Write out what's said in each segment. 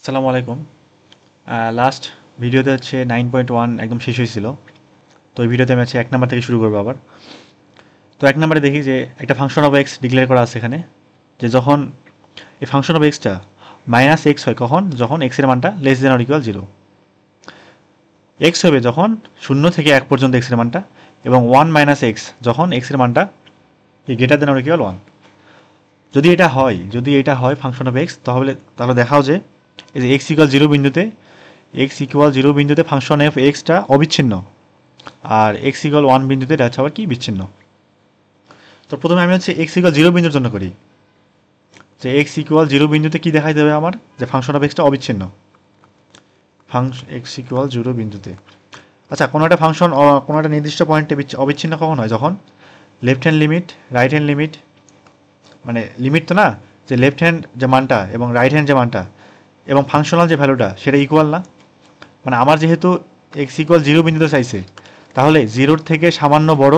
আসসালামু আলাইকুম। লাস্ট ভিডিওতে হচ্ছে 9.1 একদম শেষ হয়েছিল। তো এই ভিডিওতে আমি হচ্ছে 1 নাম্বার থেকে শুরু করবো আবার। তো 1 নাম্বারে দেখি যে একটা ফাংশন অফ এক্স ডিক্লেয়ার করা আছে এখানে, যে যখন এই function of extra minus x হয় কখন, যখন এক্সের মানটা less than or equal 0। X হবে যখন 0 থেকে 1 পর্যন্ত এক্সের মানটা, এবং 1 মাইনাস এক্স যখন এক্সের মানটা গ্রেটার দেন অর ইকুয়াল 1। যদি এটা হয় ফাংশন অফ এক্স, তাহলে দেখাও যে এই যে এক্স ইকুয়াল 0 বিন্দুতে ফাংশন অফ এক্সটা অবিচ্ছিন্ন, আর এক্স ইকুয়াল 1 বিন্দুতে এটা হচ্ছে আবার কি বিচ্ছিন্ন। তো প্রথমে আমি হচ্ছে এক্স ইকুয়াল 0 বিন্দুর জন্য করি, যে এক্স ইকুয়াল 0 বিন্দুতে কি দেখাই দেবে আমার, যে ফাংশন অফ এক্সটা অবিচ্ছিন্ন। এক্স ইকুয়াল 0 বিন্দুতে, আচ্ছা কোনো একটা ফাংশন কোনো একটা নির্দিষ্ট পয়েন্টে অবিচ্ছিন্ন কখন হয়, যখন left hand limit right hand limit, মানে লিমিট তো না, যে লেফট হ্যান্ড যে মানটা এবং রাইট হ্যান্ড যে মানটা এবং ফাংশনাল যে ভ্যালুটা সেটা ইকুয়াল না। মানে আমার যেহেতু এক্স ইকুয়াল 0 বিন্দুতে চাইছে, তাহলে 0-র থেকে সামান্য বড়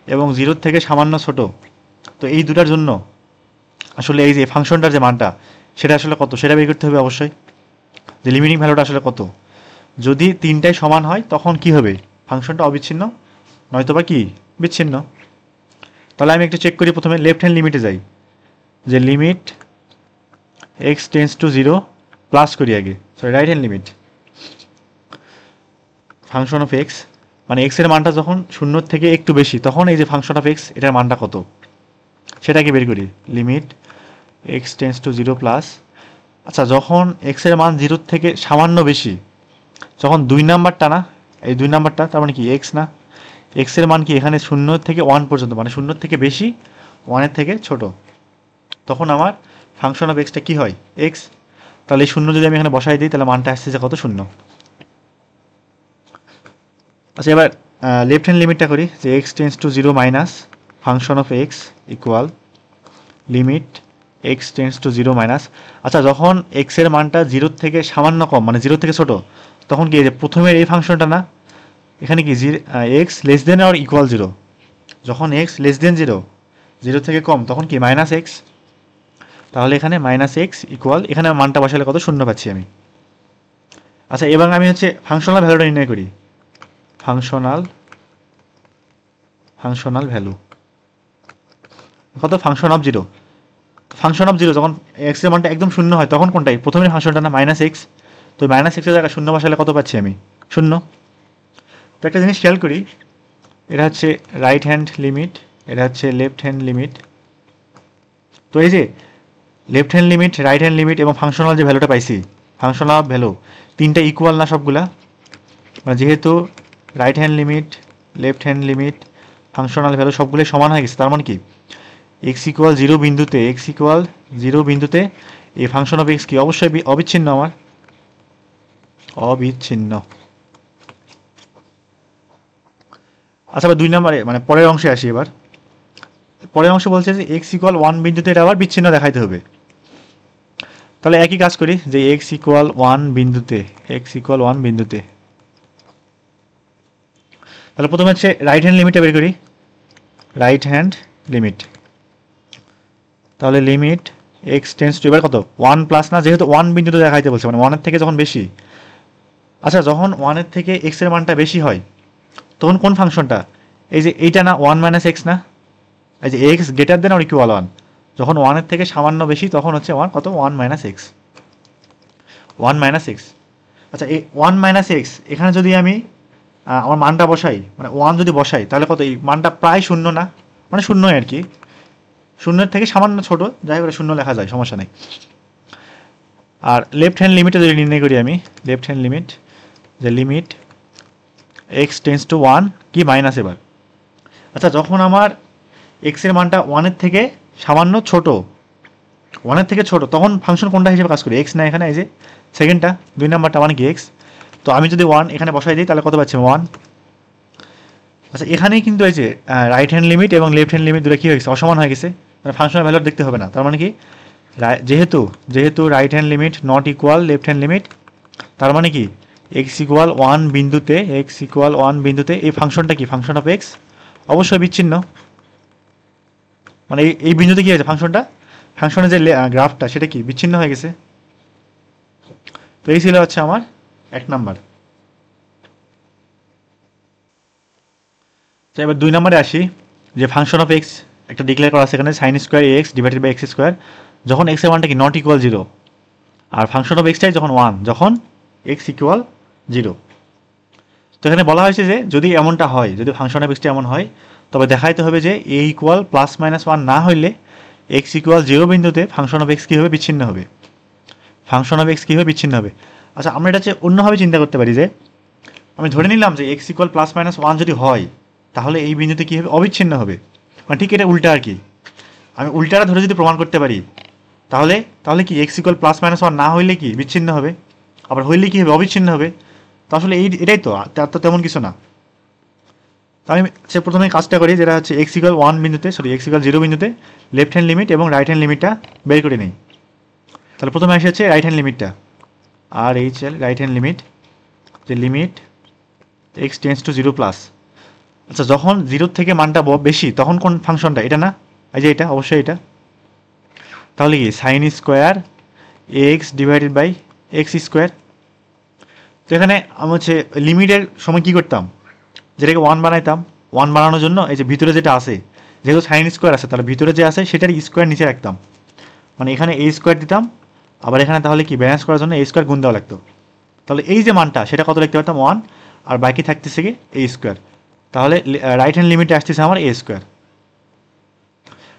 এবং 0-র থেকে সামান্য ছোট, তো এই দুটার জন্য আসলে এই যে ফাংশনটার যে মানটা সেটা আসলে কত সেটা বের করতে হবে অবশ্যই, যে লিমিটিং ভ্যালুটা আসলে কত। যদি তিনটাই সমান হয় তখন কি হবে, ফাংশনটা অবিচ্ছিন্ন, নয়তোবা কি বিচ্ছিন্ন। তাহলে আমি একটু চেক করি, প্রথমে লেফট হ্যান্ড লিমিটে যাই, যে limit x tends two 0 plus করি আগে, sorry right hand limit function of x, মানে এক্সের মানটা যখন 0-র থেকে একটু বেশি, তখন এই যে ফাংশন অফ এক্স এটার মানটা কত সেটাকে বের করি। Limit x tends two 0 plus, আচ্ছা যখন এক্সের মান 0-র থেকে সামান্য বেশি, যখন 2 নাম্বারটা না, এই 2 নাম্বারটা তার মানে কি এক্স না, এক্সের মান কি এখানে 0 থেকে 1 পর্যন্ত, মানে 0-র থেকে বেশি 1-এর থেকে ছোট, তখন আমার ফাংশন অফ এক্সটা কী হয়, এক্স। তাহলে এই 0 যদি আমি এখানে বসাই দিই, তাহলে মানটা আসছে যে কত, 0। আচ্ছা এবার লেফট হ্যান্ড লিমিটটা করি, যে x tends two 0 minus function of x equal limit x tends two 0 minus, আচ্ছা যখন এক্সের মানটা 0-র থেকে সামান্য কম, মানে 0 থেকে ছোট, তখন কি, যে প্রথমের এই ফাংশনটা না, এখানে কি x less than or equal 0, যখন এক্স লেস দেন 0 থেকে কম, তখন কি মাইনাস এক্স। তাহলে এখানে মাইনাস এক্স ইকুয়াল, এখানে মানটা বসালে কত, 0 পাচ্ছি আমি। আচ্ছা এবার আমি হচ্ছে ফাংশনাল ভ্যালুটা নির্ণয় করি, ফাংশনাল ভ্যালু কত, ফাংশন অফ 0 যখন এক্স এর মানটা একদম 0 হয়, তখন কোনটাই, প্রথমের ফাংশনটা না, মাইনাস এক্স। তো মাইনাস এক্সের জায়গায় 0 বসালে কত পাচ্ছি আমি, 0। তো একটা জিনিস খেয়াল করি, এটা হচ্ছে রাইট হ্যান্ড লিমিট, এটা হচ্ছে লেফট হ্যান্ড লিমিট। তো এই যে left hand limit, right hand limit এবং ফাংশনাল যে ভ্যালুটা পাইছি, ফাংশনাল ভ্যালু তিনটা ইকুয়াল না সবগুলা, মানে যেহেতু right hand limit, left hand limit, functional value সবগুলোই সমান হয়ে গেছে, তার মানে কি এক্স ইকুয়াল 0 বিন্দুতে এই ফাংশন অফ এক্স কি অবশ্যই অবিচ্ছিন্ন, আমার অবিচ্ছিন্ন। আচ্ছা এবার 2 নম্বরে মানে পরের অংশে আসি, এবার পরের অংশ বলছে যে এক্স ইকুয়াল 1 বিন্দুতে এটা আবার বিচ্ছিন্ন দেখাইতে হবে। তাহলে একই কাজ করি, যে এক্স ইকুয়াল 1 বিন্দুতে, তাহলে প্রথমে হচ্ছে রাইট হ্যান্ড লিমিটটা বের করি, রাইট হ্যান্ড লিমিট, তাহলে লিমিট এক্স টেন্স টু, এবার কত 1 প্লাস না, যেহেতু 1 বিন্দুতে দেখাইতে বলছে, মানে 1-এর থেকে যখন বেশি, আচ্ছা যখন 1-এর থেকে এক্স এর মানটা বেশি হয়, তখন কোন ফাংশনটা, এই যে এইটা না, 1 মাইনাস এক্স না, এই যে x greater than or equal 1, যখন 1-এর থেকে সামান্য বেশি, তখন হচ্ছে আমার কত, 1 মাইনাস এক্স। আচ্ছা এই 1 মাইনাস এক্স, এখানে যদি আমি আমার মানটা বসাই, মানে 1 যদি বসাই, তাহলে কত, এই মানটা প্রায় 0 না, মানে 0 আর কি, 0-এর থেকে সামান্য ছোট, যাই হোক 0 লেখা যায়, সমস্যা নেই। আর লেফট হ্যান্ড লিমিটে যদি নির্ণয় করি আমি, লেফট হ্যান্ড লিমিট, যে লিমিট এক্স টেন্স টু 1 কি মাইনাস, এবার আচ্ছা যখন আমার এক্সের মানটা 1-এর থেকে সামান্য ছোট, 1-এর থেকে ছোট, তখন ফাংশন কোনটা হিসেবে কাজ করি, এক্স না, এখানে এই যে সেকেন্ডটা 2 নাম্বারটা মানে কি এক্স। তো আমি যদি 1 এখানে বসাই দিই, তাহলে কত পাচ্ছি, 1। আচ্ছা এখানেই কিন্তু এই যে রাইট হ্যান্ড লিমিট এবং লেফট হ্যান্ড লিমিট দুটো কী হয়ে গেছে, অসমান হয়ে গেছে, মানে ফাংশনাল ভ্যালু দেখতে হবে না, তার মানে কি যেহেতু right hand limit not equal left hand limit, তার মানে কি এক্স ইকুয়াল 1 বিন্দুতে এই ফাংশনটা কি, ফাংশন অফ এক্স অবশ্যই বিচ্ছিন্ন, মানে এই বিন্দুতে কি হয়েছে, ফাংশনের যে গ্রাফটা সেটা কি বিচ্ছিন্ন হয়ে গেছে। তো এই ছিল হচ্ছে আমার 1 নাম্বার। তো এবার 2 নম্বরে আসি, যে ফাংশন অফ এক্স একটা ডিক্লেয়ার করা আছে এখানে sine square x divided by x square, যখন এক্স এর মানটা কি নট ইকুয়াল 0, আর ফাংশন অফ এক্সটাই যখন 1, যখন এক্স ইকুয়াল 0। তো এখানে বলা হয়েছে যে যদি এমনটা হয়, যদি ফাংশন অফ এক্সটা এমন হয়, তবে দেখাইতে হবে যে এ ইকুয়াল প্লাস মাইনাস 1 না হইলে এক্স ইকুয়াল 0 বিন্দুতে ফাংশন অফ এক্স কী হবে, বিচ্ছিন্ন হবে। ফাংশন অফ এক্স কী হবে, বিচ্ছিন্ন হবে। আচ্ছা, আমরা এটা হচ্ছে অন্যভাবে চিন্তা করতে পারি, যে আমি ধরে নিলাম যে এক্স ইকুয়াল প্লাস মাইনাস 1 যদি হয়, তাহলে এই বিন্দুতে কী হবে, অবিচ্ছিন্ন হবে। মানে ঠিক এটা উল্টা আর কি। আমি উল্টাটা ধরে যদি প্রমাণ করতে পারি, তাহলে তাহলে কি এক্স ইকুয়াল প্লাস মাইনাস 1 না হইলে কি বিচ্ছিন্ন হবে, আবার হইলে কি হবে, অবিচ্ছিন্ন হবে। তো আসলে এটাই তো, তার তো তেমন কিছু না। তো আমি সে প্রথমে কাজটা করি, যেটা হচ্ছে এক্স ইকুয়াল 1 বিন্দুতে, এক্স ইকুয়াল 0 বিন্দুতে লেফট হ্যান্ড লিমিট এবং রাইট হ্যান্ড লিমিটটা বের করে নিই। তাহলে প্রথমে আসে হচ্ছে রাইট হ্যান্ড লিমিটটা, আর H L right hand limit, যে limit x tends two 0 plus. আচ্ছা, যখন 0 থেকে মানটা বেশি, তখন কোন ফাংশনটা, এটা না, এই যে এটা, অবশ্যই এটা। তাহলে কি sine square x divided by x square. তো এখানে আমি হচ্ছে লিমিটের সময় কী করতাম, যেটাকে 1 বানাইতাম। 1 বানানোর জন্য এই যে ভিতরে যেটা আছে, যেহেতু সাইন স্কোয়ার আছে, তাহলে ভিতরে যে আছে সেটার স্কোয়ার নিচে রাখতাম, মানে এখানে এ স্কোয়ার দিতাম, আবার এখানে তাহলে কি ব্যালেন্স করার জন্য এ স্কোয়ার গুণ দেওয়া লাগতো। তাহলে এই যে মানটা সেটা কত লিখতে পারতাম, 1, আর বাকি থাকতেছে কি এ স্কোয়ার। তাহলে রাইট হ্যান্ড লিমিটে আসতেছে আমার এ স্কোয়ার।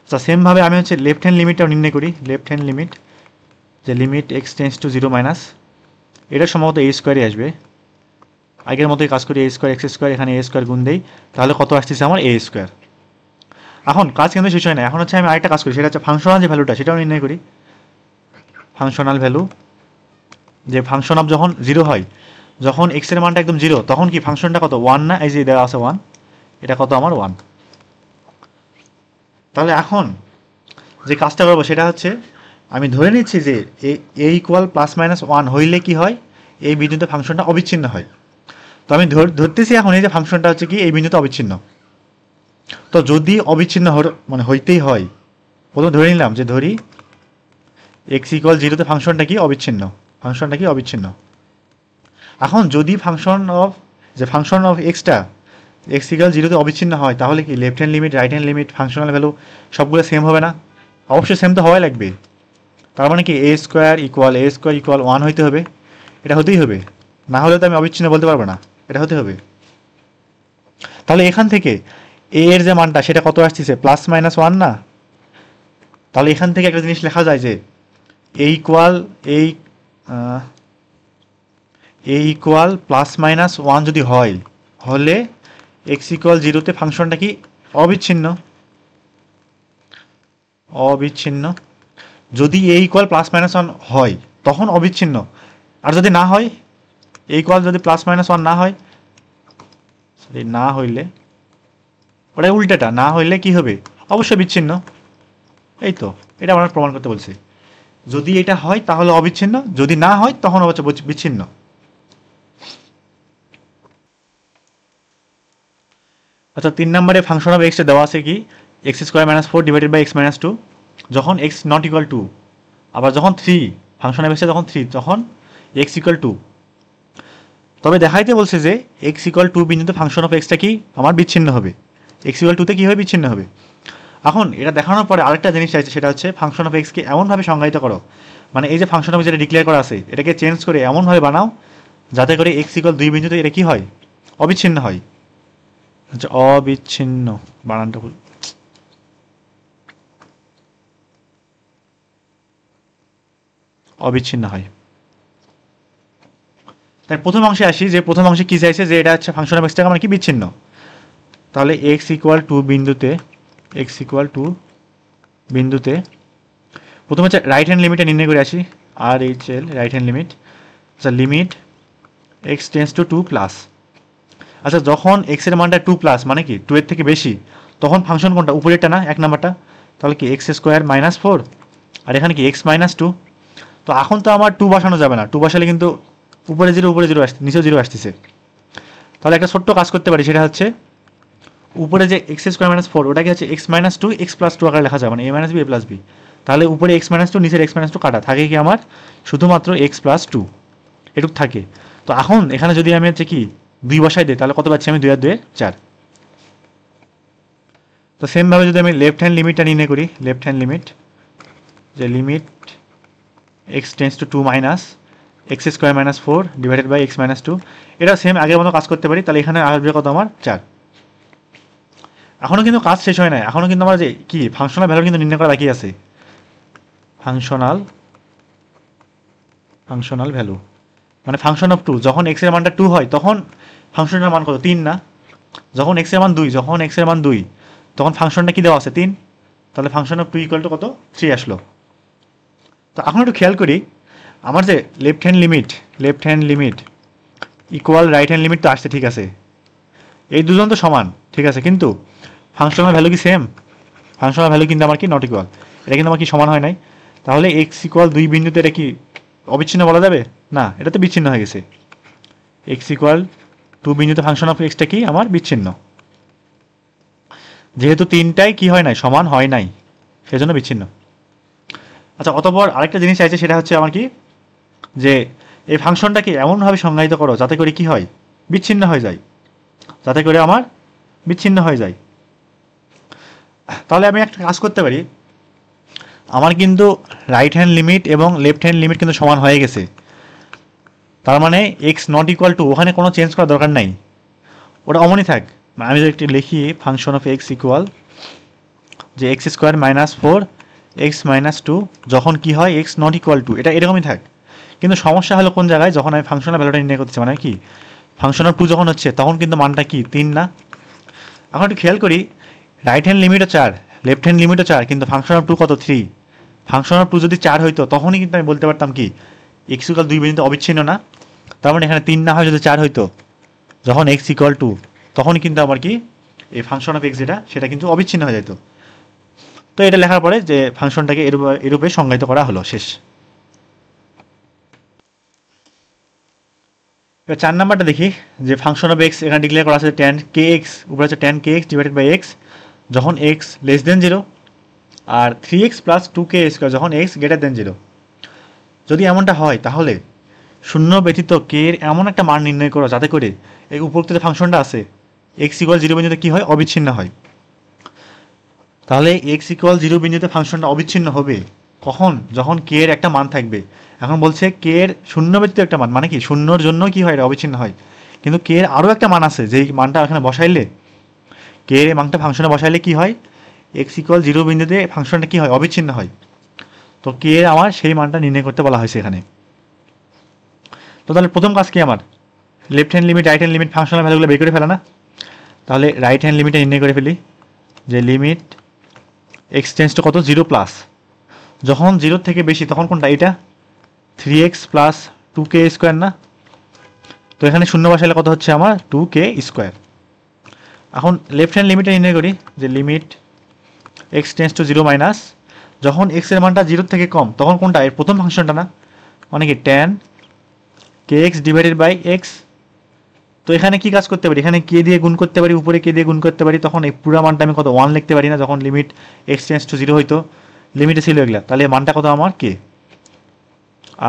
আচ্ছা, সেমভাবে আমি হচ্ছে লেফট হ্যান্ড লিমিটটাও নির্ণয় করি। লেফট হ্যান্ড লিমিট, যে limit x tends two 0 minus, এটা সম্ভবত এ স্কোয়ারই আসবে। আগের মতোই কাজ করি, এ স্কোয়ার এক্স স্কোয়ার, এখানে এ স্কোয়ার গুণ দেই, তাহলে কত আসতেছে আমার এ স্কোয়ার। এখন কাজ কিন্তু শেষ হয় না, এখন হচ্ছে আমি আরেকটা কাজ করি, সেটা হচ্ছে ফাংশনাল যে ভ্যালুটা সেটাও নির্ণয় করি। ফাংশনাল ভ্যালু, যে ফাংশন অফ যখন 0 হয়, যখন এক্স এর মানটা একদম 0, তখন কি ফাংশনটা কত, 1 না, এই যে দেওয়া আছে 1, এটা কত আমার 1। তাহলে এখন যে কাজটা করবো সেটা হচ্ছে, আমি ধরে নিচ্ছি যে এ ইকুয়াল প্লাস মাইনাস 1 হইলে কি হয়, এই বিন্দুতে ফাংশনটা অবিচ্ছিন্ন হয়। তো আমি ধরতেছি এখন এই যে ফাংশনটা হচ্ছে কি এই বিন্দুতে অবিচ্ছিন্ন। তো যদি অবিচ্ছিন্ন মানে হইতেই হয়, প্রথমে ধরে নিলাম যে ধরি এক্স ইকুয়াল 0তে ফাংশনটা কি অবিচ্ছিন্ন, ফাংশনটা কি অবিচ্ছিন্ন। এখন যদি ফাংশন অফ এক্সটা এক্স ইকুয়াল 0তে অবিচ্ছিন্ন হয়, তাহলে কি left hand limit right hand limit functional value সবগুলো সেম হবে না? অবশ্যই সেম তো হওয়াই লাগবে। তার মানে কি এ স্কোয়ার ইকুয়াল 1 হইতে হবে, এটা হতেই হবে, না হলে তো আমি অবিচ্ছিন্ন বলতে পারবো না, এটা হতে হবে। তাহলে এখান থেকে এ এর যে মানটা সেটা কত আসতেছে, প্লাস মাইনাস 1 না? তাহলে এখান থেকে একটা জিনিস লেখা যায় যে এ ইকুয়াল প্লাস মাইনাস 1 যদি হয়, হলে এক্স ইকুয়াল 0তে ফাংশনটা কি অবিচ্ছিন্ন। যদি এ ইকুয়াল প্লাস মাইনাস 1 হয় তখন অবিচ্ছিন্ন, আর যদি না হয়, এ ইকুয়াল যদি প্লাস মাইনাস 1 না হয়, না হইলে, ওটা উল্টাটা, না হইলে কি হবে, অবশ্যই বিচ্ছিন্ন। এই তো, এটা আমরা প্রমাণ করতে বলছি। যদি এটা হয় তাহলে অবিচ্ছিন্ন, যদি না হয় তখন অবশ্য বিচ্ছিন্ন। আচ্ছা, 3 নম্বরে ফাংশন অফ এক্সটা দেওয়া আছে কি x square minus 4 divided by x minus 2, যখন এক্স নট ইকুয়াল 2, আবার যখন 3, ফাংশন অফ এক্সটা যখন 3, তখন এক্স ইকুয়াল 2। তবে দেখাইতে বলছে যে এক্স ইকুয়াল 2 বিন্দুতে ফাংশন অফ এক্সটা কি আমার বিচ্ছিন্ন হবে, এক্স ইকুয়াল 2তে কী হবে, বিচ্ছিন্ন হবে। এখন এটা দেখানোর পরে আরেকটা জিনিস চাইছে, সেটা হচ্ছে ফাংশন অফ এক্সকে এমনভাবে সংজ্ঞায়িত করো, মানে এই যে ফাংশন অফ যেটা ডিক্লেয়ার করা আছে এটাকে চেঞ্জ করে এমনভাবে বানাও যাতে করে এক্স ইকুয়াল 2 বিন্দুতে এটা কি হয়, অবিচ্ছিন্ন হয়। আচ্ছা, অবিচ্ছিন্ন বানানটা ভুল, অবিচ্ছিন্ন হয়। তাই প্রথম অংশে আসি, যে প্রথম অংশে কি চাইছে, যে এটা হচ্ছে ফাংশন অফ এক্সটা মানে কি বিচ্ছিন্ন। তাহলে এক্স ইকুয়াল 2 বিন্দুতে প্রথমে হচ্ছে রাইট হ্যান্ড লিমিটটা নির্ণয় করে আসি, আর H L right hand limit. আচ্ছা, limit x tends to 2 plus. আচ্ছা, যখন এক্স এর মানটা 2 প্লাস মানে কি 2 এর থেকে বেশি, তখন ফাংশন কোনটা, উপরেরটা না, 1 নাম্বারটা। তাহলে কি এক্স স্কোয়ার মাইনাস 4, আর এখানে কি এক্স মাইনাস 2। তো এখন তো আমার 2 বসানো যাবে না, 2 বসালে কিন্তু উপরে 0 আসছে, নিচেও 0 আসতেছে। তাহলে একটা ছোট্ট কাজ করতে পারি, সেটা হচ্ছে উপরে যে এক্স স্কোয়ার মাইনাস 4, ওটাকে হচ্ছে এক্স মাইনাস 2 এক্স প্লাস 2 আকারে লেখা যায়, মানে এ minus B A plus B. তাহলে উপরে এক্স মাইনাস টু, নিচের এক্স মাইনাস টু কাটা, থাকে কি আমার শুধুমাত্র এক্স প্লাস টু, এটুক থাকে। তো এখন এখানে যদি আমি হচ্ছে কি 2 বসাই দিই, তাহলে কত পাচ্ছি আমি? 2 আর 2 4। তো সেমভাবে যদি আমি লেফট হ্যান্ড লিমিটটা নির্ণয় করি, লেফট হ্যান্ড লিমিট, যে limit x tends to 2 minus x square minus 4 divided by x minus 2, এটা সেম আগের মতো কাজ করতে পারি। তাহলে এখানে আসবে কত আমার? 4। এখনও কিন্তু কাজ শেষ হয় না, এখনও কিন্তু আমার যে কি ফাংশনাল ভ্যালু কিন্তু নির্ণয় করা বাকি আছে। ফাংশনাল ভ্যালু মানে ফাংশন অফ 2, যখন এক্স এর মানটা 2 হয় তখন ফাংশনের মান কত? 3 না? যখন এক্স এর মান 2, যখন এক্স এর মান 2 তখন ফাংশনটা কি দেওয়া আছে? 3। তাহলে ফাংশন অফ 2 ইকুয়াল টু কত? 3 আসলো। তো এখন একটু খেয়াল করি, আমার যে left hand limit equal right hand limit তো আসছে, ঠিক আছে, এই দুজন তো সমান, ঠিক আছে, কিন্তু ফাংশনাল ভ্যালু কি সেম? ফাংশনাল ভ্যালু কিন্তু আমার কি নট ইকুয়াল, এটা কিন্তু আমার কি সমান হয় নাই। তাহলে এক্স ইকুয়াল 2 বিন্দুতে এটা কি অবিচ্ছিন্ন বলা যাবে? না, এটা তো বিচ্ছিন্ন হয়ে গেছে। এক্স ইকুয়াল 2 বিন্দুতে ফাংশন অফ এক্সটা কি আমার? বিচ্ছিন্ন। যেহেতু তিনটাই কি হয় নাই? সমান হয় নাই, সেজন্য বিচ্ছিন্ন। আচ্ছা, অতঃপর আরেকটা জিনিস চাইছে, সেটা হচ্ছে আমার কি, যে এই ফাংশনটাকে এমনভাবে সংজ্ঞায়িত করো যাতে করে কি হয়? বিচ্ছিন্ন হয়ে যায়, যাতে করে আমার বিচ্ছিন্ন হয়ে যায়। তাহলে আমি একটা কাজ করতে পারি, আমার কিন্তু রাইট হ্যান্ড লিমিট এবং লেফট হ্যান্ড লিমিট কিন্তু সমান হয়ে গেছে, তার মানে এক্স নট ইকুয়াল টু, ওখানে কোনো চেঞ্জ করার দরকার নাই, ওটা অমনই থাক। আমি যদি একটু লিখি ফাংশন অফ এক্স ইকুয়াল যে x square minus 4 x minus 2, যখন কি হয় এক্স নট ইকুয়াল টু, এটা এরকমই থাক। কিন্তু সমস্যা হলো কোন জায়গায়? যখন আমি ফাংশনাল ভ্যালুটা নির্ণয় করতেছি, মানে কি ফাংশন অফ 2 যখন হচ্ছে, তখন কিন্তু মানটা কি 3 না? এখন একটু খেয়াল করি, রাইট হ্যান্ড লিমিটও 4, লেফট হ্যান্ড লিমিটও 4, কিন্তু ফাংশন অফ 2 কত? 3। ফাংশন অফ 2 যদি 4 হইতো তখনই কিন্তু আমি বলতে পারতাম কি এক্স ইকুয়াল 2 বিন্দুতে অবিচ্ছিন্ন না? তার মানে এখানে 3 না হয় যদি 4 হইতো, যখন এক্স ইকুয়াল টু, তখনই কিন্তু আমার কি এই ফাংশন অফ এক্স যেটা, সেটা কিন্তু অবিচ্ছিন্ন হয়ে যেত। তো এটা লেখার পরে যে ফাংশনটাকে এরূপে সংজ্ঞায়িত করা হলো, শেষ। এবার 4 নাম্বারটা দেখি, যে ফাংশন অফ এক্স এখানে ডিক্লেয়ার করা আছে tan kx, উপরে আছে tan kx divided by x যখন এক্স লেস দেন 0, আর 3x প্লাস 2k স্কোয়ার যখন এক্স গ্রেটার দেন 0। যদি এমনটা হয় তাহলে শূন্য ব্যতীত কে এর এমন একটা মান নির্ণয় করো যাতে করে এই উপরোক্ত যে ফাংশনটা আছে এক্স ইকুয়াল 0 বিন্দুতে কী হয়? অবিচ্ছিন্ন হয়। তাহলে এক্স ইকুয়াল 0 বিন্দুতে ফাংশনটা অবিচ্ছিন্ন হবে কখন? যখন কে এর একটা মান থাকবে। এখন বলছে কে এর শূন্য ব্যতীত একটা মান, মানে কি শূন্যর জন্য কি হয়? এটা অবিচ্ছিন্ন হয়। কিন্তু কে এর আরও একটা মান আছে, যেই মানটা এখানে বসাইলে, কে এর মানটা ফাংশনে বসাইলে কি হয়? এক্স ইকুয়াল 0 বিন্দুতে ফাংশনটা কি হয়? অবিচ্ছিন্ন হয়। তো কে এর আমার সেই মানটা নির্ণয় করতে বলা হয়েছে এখানে। তো তাহলে প্রথম কাজ কি আমার? Left hand limit right hand limit functional ভ্যালুগুলো বের করে ফেলা না? তাহলে রাইট হ্যান্ড লিমিটটা নির্ণয় করে ফেলি, যে লিমিট এক্স টেন্স টু কত? 0 প্লাস, যখন 0 থেকে বেশি তখন কোনটা? এটা 3x প্লাস 2k স্কোয়ার না? তো এখানে শূন্য বসাইলে কত হচ্ছে আমার? 2k square. এখন লেফট হ্যান্ড লিমিটটা নির্ণয় করি, যে limit x tends two 0 minus, যখন এক্স এর মানটা 0 থেকে কম তখন কোনটা? এর প্রথম ফাংশনটা না? মানে কি tan kx divided by x. তো এখানে কি কাজ করতে পারি? এখানে কে দিয়ে গুণ করতে পারি, উপরে কে দিয়ে গুণ করতে পারি, তখন এই পুরো মানটা আমি কত? 1 লিখতে পারি না? যখন লিমিট এক্স টেন্স টু 0 হইতো, লিমিটে ছিল এগুলা, তাহলে মানটা কত আমার? কে।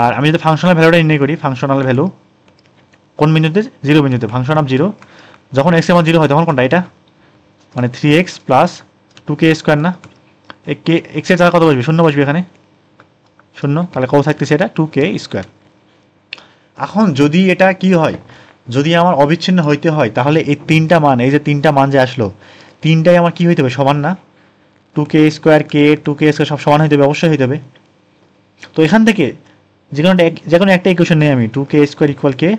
আর আমি যদি ফাংশনাল ভ্যালুটা নির্ণয় করি, ফাংশনাল ভ্যালু কোন বিন্দুতে? 0 বিন্দুতে, ফাংশন অফ 0 যখন এক্স এর মান 0 হয় তখন কোনটা? এটা, মানে 3x প্লাস 2k স্কোয়ার না? এই কে এক্স এর জায়গায় কত বসবে? শূন্য বসবে এখানে, শূন্য, তাহলে কত থাকতেছে? এটা 2k স্কোয়ার। এখন যদি এটা কি হয়, যদি আমার অবিচ্ছিন্ন হইতে হয়, তাহলে এই তিনটা মান, এই যে তিনটা মান যে আসলো, তিনটাই আমার কি হইতে হবে? সমান না? 2k স্কোয়ার, কে 2k স্কোয়ার সব সমান হইতে হবে, অবশ্যই হইতে হবে। তো এখান থেকে যে কোনো একটা ইকুয়েশন নেই আমি, 2k স্কোয়ার ইকুয়াল কে,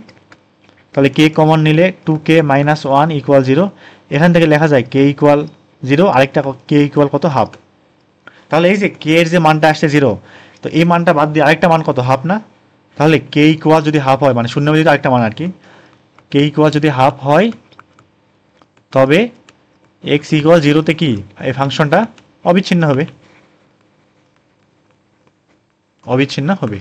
তাহলে কে কমন নিলে 2k মাইনাস 1 ইকুয়াল 0, এখান থেকে লেখা যায় কে ইকুয়াল 0, আরেকটা কে ইকুয়াল কত? হাফ। তাহলে এই যে কে এর যে মানটা আসছে 0, তো এই মানটা বাদ দিয়ে আরেকটা মান কত? হাফ না? তাহলে কে ইকুয়াল যদি হাফ হয়, মানে শূন্য ব্যতীত আরেকটা মান আর কি, কে ইকুয়াল যদি হাফ হয়, তবে এক্স ইকুয়াল 0তে কি এই ফাংশনটা অবিচ্ছিন্ন হবে, অবিচ্ছিন্ন হবে।